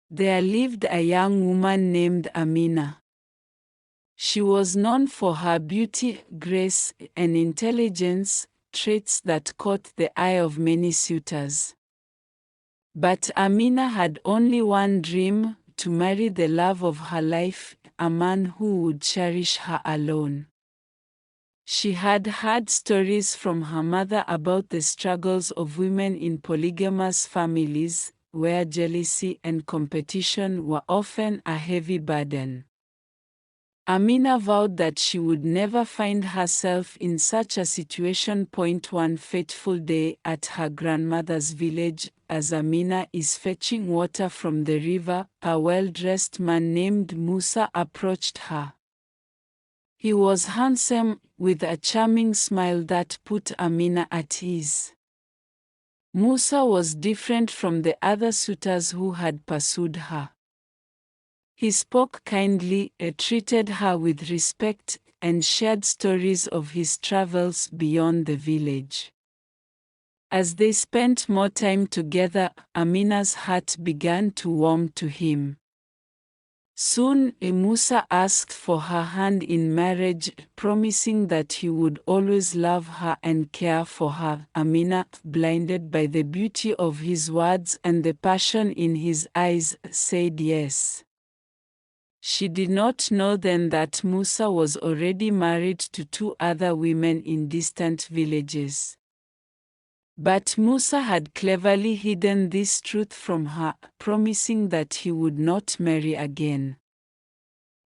There lived a young woman named Amina. She was known for her beauty, grace, and intelligence, traits that caught the eye of many suitors. But Amina had only one dream: to marry the love of her life, a man who would cherish her alone. She had heard stories from her mother about the struggles of women in polygamous families, where jealousy and competition were often a heavy burden. Amina vowed that she would never find herself in such a situation. One fateful day at her grandmother's village, as Amina is fetching water from the river, a well-dressed man named Musa approached her. He was handsome, with a charming smile that put Amina at ease. Musa was different from the other suitors who had pursued her. He spoke kindly, treated her with respect, and shared stories of his travels beyond the village. As they spent more time together, Amina's heart began to warm to him. Soon, Musa asked for her hand in marriage, promising that he would always love her and care for her. Amina, blinded by the beauty of his words and the passion in his eyes, said yes. She did not know then that Musa was already married to 2 other women in distant villages. But Musa had cleverly hidden this truth from her, promising that he would not marry again.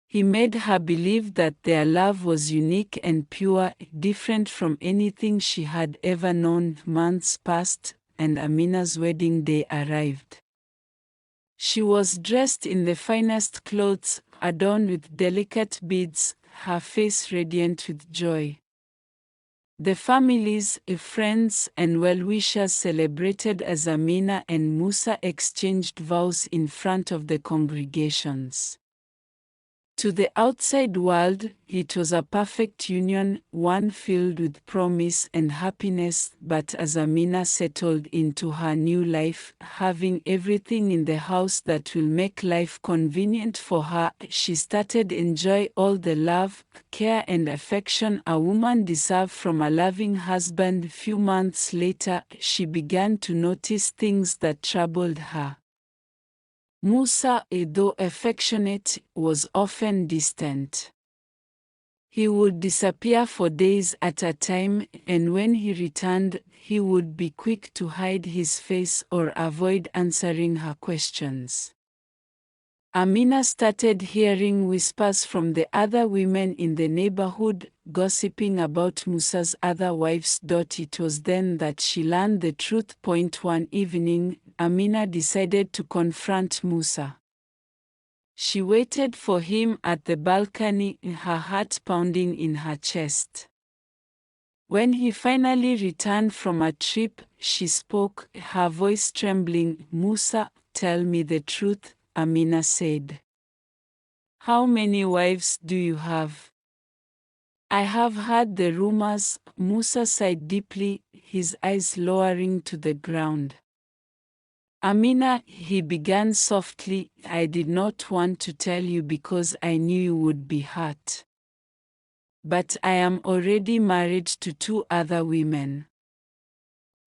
He made her believe that their love was unique and pure, different from anything she had ever known. Months passed, and Amina's wedding day arrived. She was dressed in the finest clothes, adorned with delicate beads, her face radiant with joy. The families, friends, and well-wishers celebrated as Amina and Musa exchanged vows in front of the congregations. To the outside world, it was a perfect union, one filled with promise and happiness. But as Amina settled into her new life, having everything in the house that will make life convenient for her, she started enjoy all the love, care, and affection a woman deserves from a loving husband. Few months later, she began to notice things that troubled her. Musa, though affectionate, was often distant. He would disappear for days at a time, and when he returned, he would be quick to hide his face or avoid answering her questions. Amina started hearing whispers from the other women in the neighborhood, gossiping about Musa's other wives. It was then that she learned the truth. One evening, Amina decided to confront Musa. She waited for him at the balcony, her heart pounding in her chest. When he finally returned from a trip, she spoke, her voice trembling. "Musa, tell me the truth," Amina said. "How many wives do you have?" "I have heard the rumors," Musa sighed deeply, his eyes lowering to the ground. "Amina," he began softly, "I did not want to tell you because I knew you would be hurt. But I am already married to 2 other women.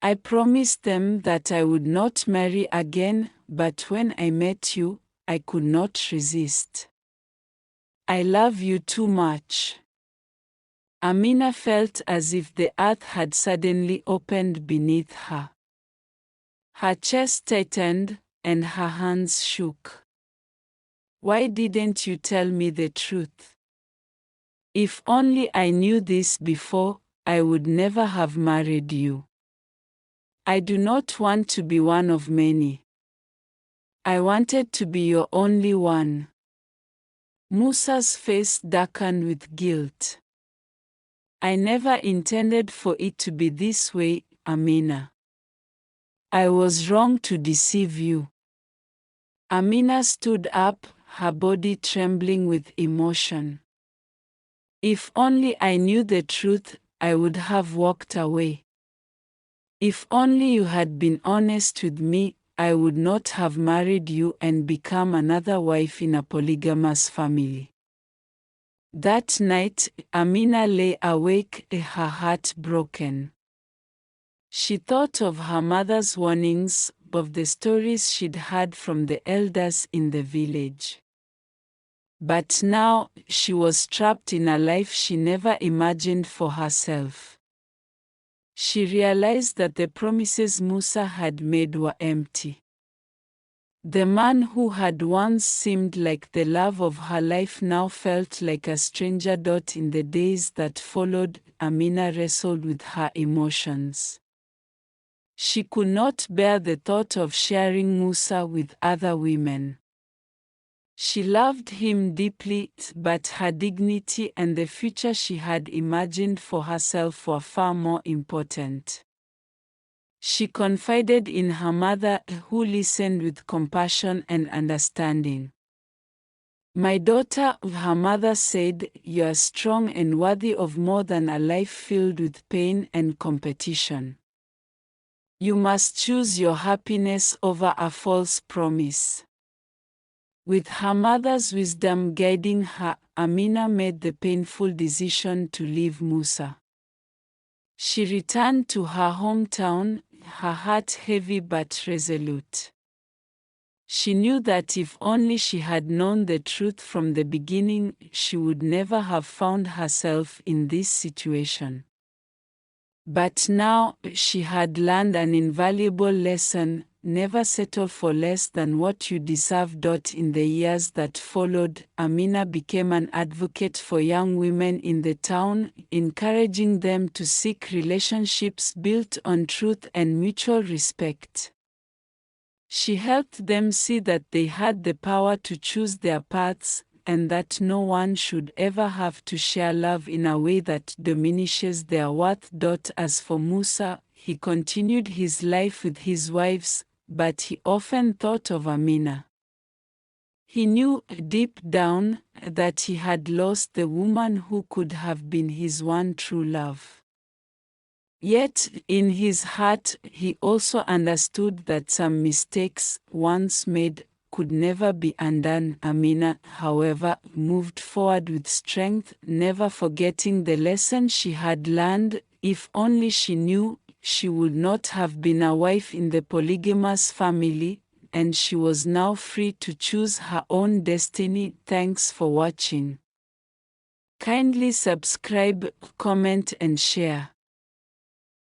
I promised them that I would not marry again, but when I met you, I could not resist. I love you too much." Amina felt as if the earth had suddenly opened beneath her. Her chest tightened, and her hands shook. "Why didn't you tell me the truth? If only I knew this before, I would never have married you. I do not want to be one of many. I wanted to be your only one." Musa's face darkened with guilt. "I never intended for it to be this way, Amina. I was wrong to deceive you." Amina stood up, her body trembling with emotion. "If only I knew the truth, I would have walked away. If only you had been honest with me, I would not have married you and become another wife in a polygamous family. That night, Amina lay awake, her heart broken. She thought of her mother's warnings, of the stories she'd heard from the elders in the village. But now, she was trapped in a life she never imagined for herself. She realized that the promises Musa had made were empty. The man who had once seemed like the love of her life now felt like a stranger. In the days that followed, Amina wrestled with her emotions. She could not bear the thought of sharing Musa with other women. She loved him deeply, but her dignity and the future she had imagined for herself were far more important. She confided in her mother, who listened with compassion and understanding. "My daughter," her mother said, "you are strong and worthy of more than a life filled with pain and competition. You must choose your happiness over a false promise." With her mother's wisdom guiding her, Amina made the painful decision to leave Musa. She returned to her hometown, her heart heavy but resolute. She knew that if only she had known the truth from the beginning, she would never have found herself in this situation. But now, she had learned an invaluable lesson: never settle for less than what you deserve. In the years that followed, Amina became an advocate for young women in the town, encouraging them to seek relationships built on truth and mutual respect. She helped them see that they had the power to choose their paths, and that no one should ever have to share love in a way that diminishes their worth. As for Musa, he continued his life with his wives, but he often thought of Amina. He knew, deep down, that he had lost the woman who could have been his one true love. Yet, in his heart, he also understood that some mistakes, once made, could never be undone. Amina, however, moved forward with strength, never forgetting the lesson she had learned. If only she knew, she would not have been a wife in the polygamous family, and she was now free to choose her own destiny. Thanks for watching. Kindly subscribe, comment and share.